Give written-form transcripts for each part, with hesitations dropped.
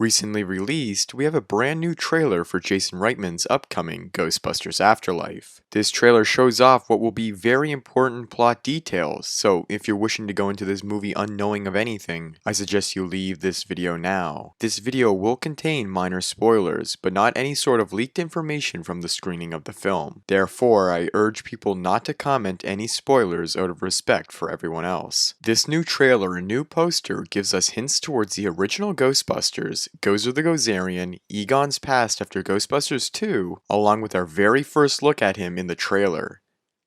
Recently released, we have a brand new trailer for Jason Reitman's upcoming Ghostbusters Afterlife. This trailer shows off what will be very important plot details, so if you're wishing to go into this movie unknowing of anything, I suggest you leave this video now. This video will contain minor spoilers, but not any sort of leaked information from the screening of the film. Therefore, I urge people not to comment any spoilers out of respect for everyone else. This new trailer and new poster gives us hints towards the original Ghostbusters, Gozer the Gozerian, Egon's past after Ghostbusters 2, along with our very first look at him in the trailer.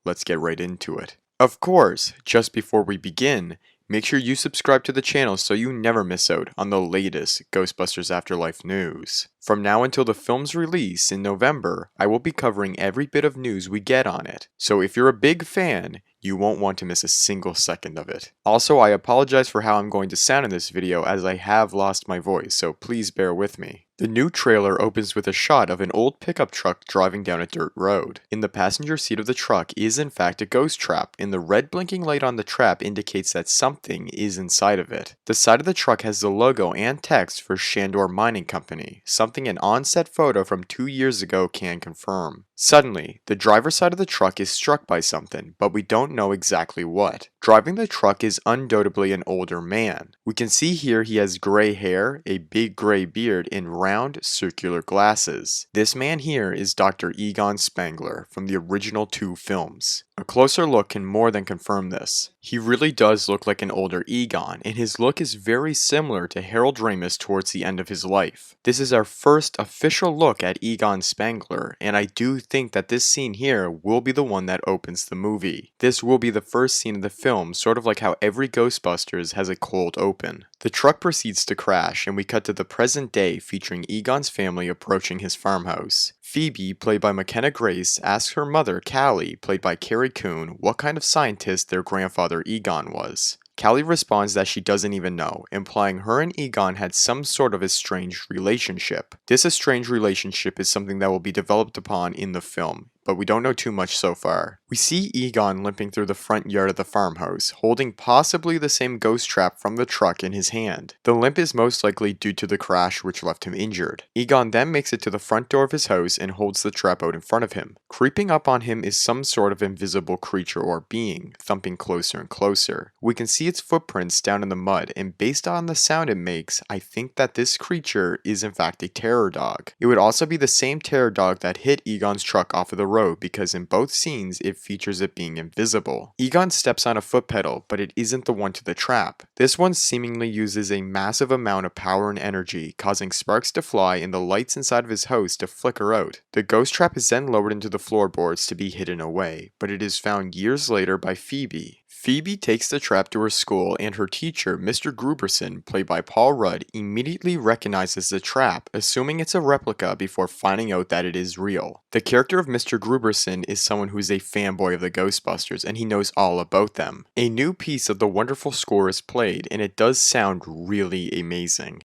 Let's get right into it. Of course, just before we begin, make sure you subscribe to the channel so you never miss out on the latest Ghostbusters Afterlife news. From now until the film's release in November, I will be covering every bit of news we get on it, so if you're a big fan, you won't want to miss a single second of it. Also, I apologize for how I'm going to sound in this video as I have lost my voice, so please bear with me. The new trailer opens with a shot of an old pickup truck driving down a dirt road. In the passenger seat of the truck is in fact a ghost trap, and the red blinking light on the trap indicates that something is inside of it. The side of the truck has the logo and text for Shandor Mining Company, something an on-set photo from 2 years ago can confirm. Suddenly, the driver's side of the truck is struck by something, but we don't know exactly what. Driving the truck is undoubtedly an older man. We can see here he has gray hair, a big gray beard, and round, circular glasses. This man here is Dr. Egon Spengler from the original 2 films. A closer look can more than confirm this. He really does look like an older Egon, and his look is very similar to Harold Ramis towards the end of his life. This is our first official look at Egon Spengler, and I do think that this scene here will be the one that opens the movie. This will be the first scene of the film, sort of like how every Ghostbusters has a cold open. The truck proceeds to crash, and we cut to the present day featuring Egon's family approaching his farmhouse. Phoebe, played by McKenna Grace, asks her mother, Callie, played by Carrie Coon, what kind of scientist their grandfather Egon was. Callie responds that she doesn't even know, implying her and Egon had some sort of estranged relationship. This estranged relationship is something that will be developed upon in the film, but we don't know too much so far. We see Egon limping through the front yard of the farmhouse, holding possibly the same ghost trap from the truck in his hand. The limp is most likely due to the crash which left him injured. Egon then makes it to the front door of his house and holds the trap out in front of him. Creeping up on him is some sort of invisible creature or being, thumping closer and closer. We can see its footprints down in the mud, and based on the sound it makes, I think that this creature is in fact a terror dog. It would also be the same terror dog that hit Egon's truck off of the road, because in both scenes it features it being invisible. Egon steps on a foot pedal, but it isn't the one to the trap. This one seemingly uses a massive amount of power and energy, causing sparks to fly and the lights inside of his house to flicker out. The ghost trap is then lowered into the floorboards to be hidden away, but it is found years later by Phoebe. Phoebe takes the trap to her school, and her teacher, Mr. Gruberson, played by Paul Rudd, immediately recognizes the trap, assuming it's a replica before finding out that it is real. The character of Mr. Gruberson is someone who is a fanboy of the Ghostbusters, and he knows all about them. A new piece of the wonderful score is played, and it does sound really amazing.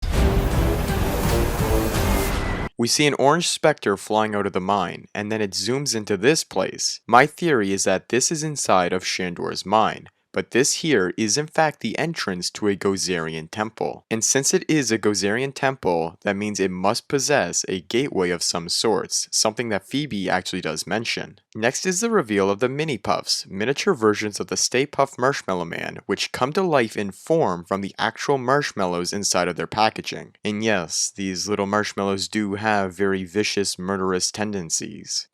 We see an orange specter flying out of the mine, and then it zooms into this place. My theory is that this is inside of Shandor's mine, but this here is in fact the entrance to a Gozerian temple. And since it is a Gozerian temple, that means it must possess a gateway of some sorts, something that Phoebe actually does mention. Next is the reveal of the Mini Puffs, miniature versions of the Stay Puft Marshmallow Man, which come to life in form from the actual marshmallows inside of their packaging. And yes, these little marshmallows do have very vicious, murderous tendencies.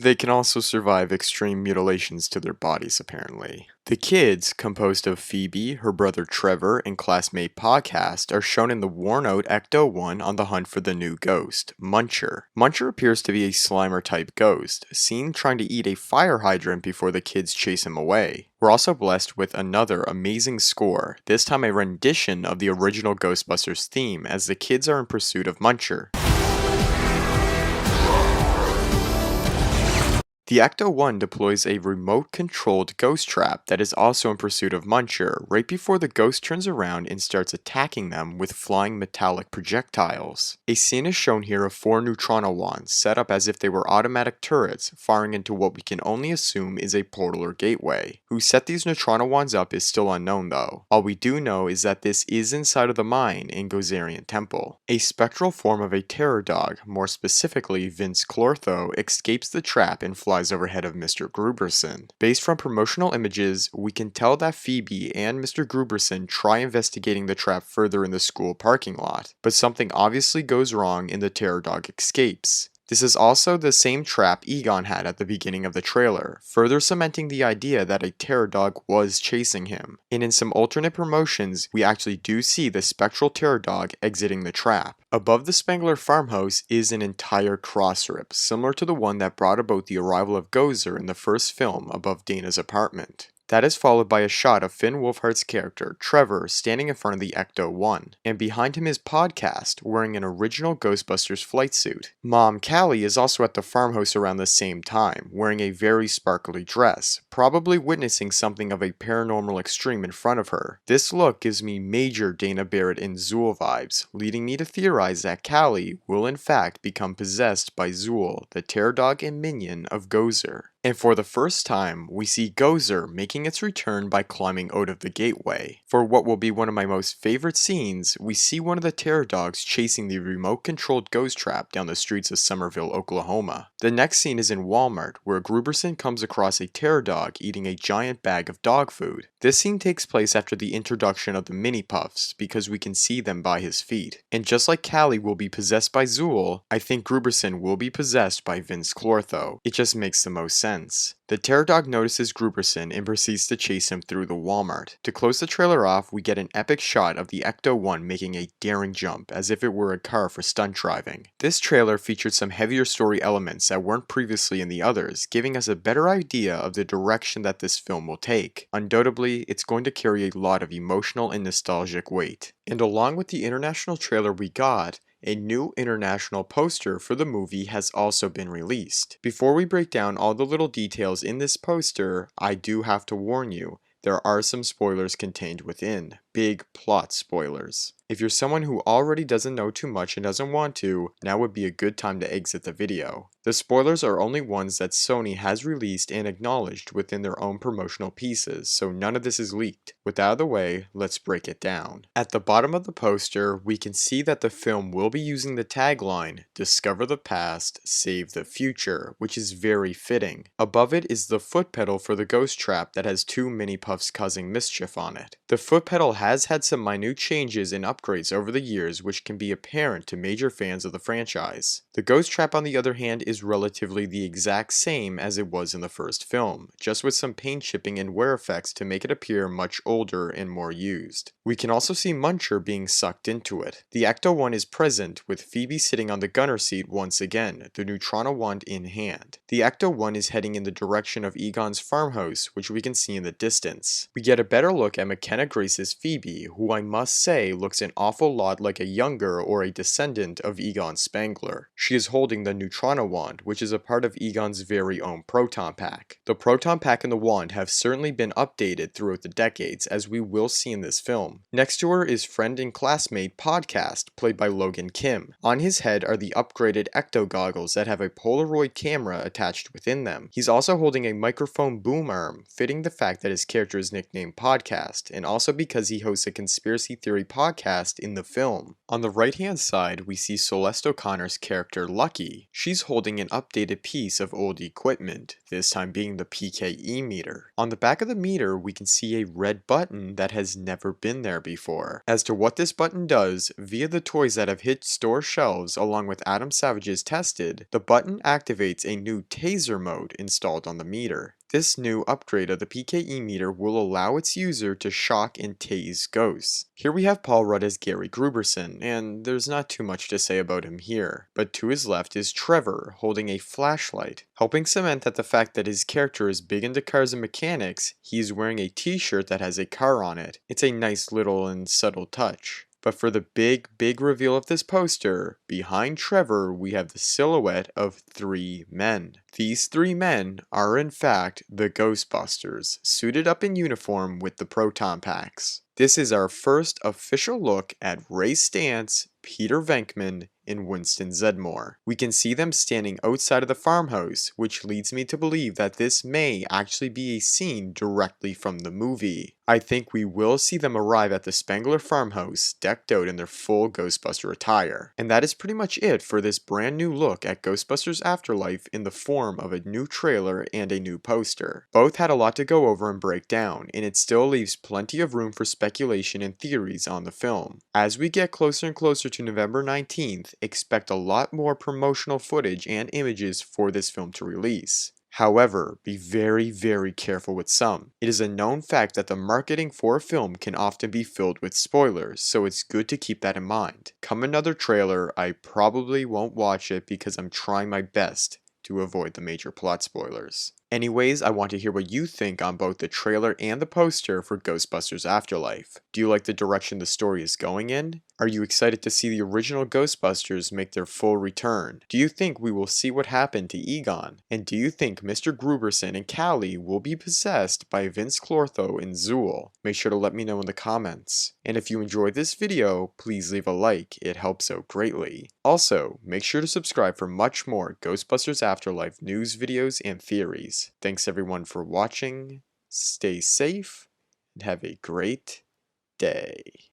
They can also survive extreme mutilations to their bodies, apparently. The kids, composed of Phoebe, her brother Trevor, and classmate Podcast, are shown in the worn-out Ecto-1 on the hunt for the new ghost, Muncher. Muncher appears to be a Slimer-type ghost, seen trying to eat a fire hydrant before the kids chase him away. We're also blessed with another amazing score, this time a rendition of the original Ghostbusters theme, as the kids are in pursuit of Muncher. The Ecto-1 deploys a remote-controlled ghost trap that is also in pursuit of Muncher right before the ghost turns around and starts attacking them with flying metallic projectiles. A scene is shown here of 4 Neutrino wands set up as if they were automatic turrets firing into what we can only assume is a portal or gateway. Who set these Neutrino wands up is still unknown though. All we do know is that this is inside of the mine in Gozerian Temple. A spectral form of a terror dog, more specifically Vince Clortho, escapes the trap and flies overhead of Mr. Gruberson. Based from promotional images, we can tell that Phoebe and Mr. Gruberson try investigating the trap further in the school parking lot, but something obviously goes wrong and the terror dog escapes. This is also the same trap Egon had at the beginning of the trailer, further cementing the idea that a terror dog was chasing him. And in some alternate promotions, we actually do see the spectral terror dog exiting the trap. Above the Spengler farmhouse is an entire cross-rip, similar to the one that brought about the arrival of Gozer in the first film above Dana's apartment. That is followed by a shot of Finn Wolfhard's character, Trevor, standing in front of the Ecto-1, and behind him is Podcast, wearing an original Ghostbusters flight suit. Mom Callie is also at the farmhouse around the same time, wearing a very sparkly dress, probably witnessing something of a paranormal extreme in front of her. This look gives me major Dana Barrett and Zool vibes, leading me to theorize that Callie will in fact become possessed by Zool, the terror dog and minion of Gozer. And for the first time, we see Gozer making its return by climbing out of the gateway. For what will be one of my most favorite scenes, we see one of the terror dogs chasing the remote-controlled ghost trap down the streets of Somerville, Oklahoma. The next scene is in Walmart, where Gruberson comes across a terror dog eating a giant bag of dog food. This scene takes place after the introduction of the mini puffs, because we can see them by his feet. And just like Callie will be possessed by Zool, I think Gruberson will be possessed by Vince Clortho. It just makes the most sense. The terror dog notices Gruberson and proceeds to chase him through the Walmart. To close the trailer off, we get an epic shot of the Ecto-1 making a daring jump as if it were a car for stunt driving. This trailer featured some heavier story elements that weren't previously in the others, giving us a better idea of the direction that this film will take. Undoubtedly, it's going to carry a lot of emotional and nostalgic weight. And along with the international trailer we got, a new international poster for the movie has also been released. Before we break down all the little details in this poster, I do have to warn you, there are some spoilers contained within. Big plot spoilers. If you're someone who already doesn't know too much and doesn't want to, now would be a good time to exit the video. The spoilers are only ones that Sony has released and acknowledged within their own promotional pieces, so none of this is leaked. With that out of the way, let's break it down. At the bottom of the poster, we can see that the film will be using the tagline, "Discover the past, save the future," which is very fitting. Above it is the foot pedal for the ghost trap that has 2 mini puffs causing mischief on it. The foot pedal has had some minute changes and upgrades over the years which can be apparent to major fans of the franchise. The ghost trap on the other hand is relatively the exact same as it was in the first film, just with some paint chipping and wear effects to make it appear much older and more used. We can also see Muncher being sucked into it. The Ecto-1 is present, with Phoebe sitting on the gunner seat once again, the Neutrino wand in hand. The Ecto-1 is heading in the direction of Egon's farmhouse, which we can see in the distance. We get a better look at McKenna Grace's Phoebe, who I must say looks an awful lot like a younger or a descendant of Egon Spengler. She is holding the Neutrino wand, which is a part of Egon's very own proton pack. The proton pack and the wand have certainly been updated throughout the decades, as we will see in this film. Next to her is friend and classmate Podcast, played by Logan Kim. On his head are the upgraded Ecto goggles that have a Polaroid camera attached within them. He's also holding a microphone boom arm, fitting the fact that his character is nicknamed Podcast, and also because he hosts a conspiracy theory podcast in the film. On the right hand side, we see Celeste O'Connor's character Lucky. She's holding an updated piece of old equipment, this time being the PKE meter. On the back of the meter, we can see a red button that has never been there before. As to what this button does, via the toys that have hit store shelves along with Adam Savage's Tested, the button activates a new taser mode installed on the meter. This new upgrade of the PKE meter will allow its user to shock and tase ghosts. Here we have Paul Rudd as Gary Gruberson, and there's not too much to say about him here. But to his left is Trevor, holding a flashlight, helping cement that the fact that his character is big into cars and mechanics, he is wearing a t-shirt that has a car on it. It's a nice little and subtle touch. But for the big reveal of this poster, behind Trevor we have the silhouette of 3 men. These 3 men are in fact the Ghostbusters, suited up in uniform with the proton packs. This is our first official look at Ray Stantz, Peter Venkman, and Winston Zeddemore. We can see them standing outside of the farmhouse, which leads me to believe that this may actually be a scene directly from the movie. I think we will see them arrive at the Spengler farmhouse, decked out in their full Ghostbuster attire. And that is pretty much it for this brand new look at Ghostbusters Afterlife in the form of a new trailer and a new poster. Both had a lot to go over and break down, and it still leaves plenty of room for speculation and theories on the film. As we get closer and closer to November 19th, expect a lot more promotional footage and images for this film to release. However, be very careful with some. It is a known fact that the marketing for a film can often be filled with spoilers, so it's good to keep that in mind. Come another trailer, I probably won't watch it because I'm trying my best to avoid the major plot spoilers. Anyways, I want to hear what you think on both the trailer and the poster for Ghostbusters Afterlife. Do you like the direction the story is going in? Are you excited to see the original Ghostbusters make their full return? Do you think we will see what happened to Egon? And do you think Mr. Gruberson and Callie will be possessed by Vince Clortho and Zool? Make sure to let me know in the comments. And if you enjoyed this video, please leave a like, it helps out greatly. Also, make sure to subscribe for much more Ghostbusters Afterlife news videos and theories. Thanks everyone for watching, stay safe, and have a great day.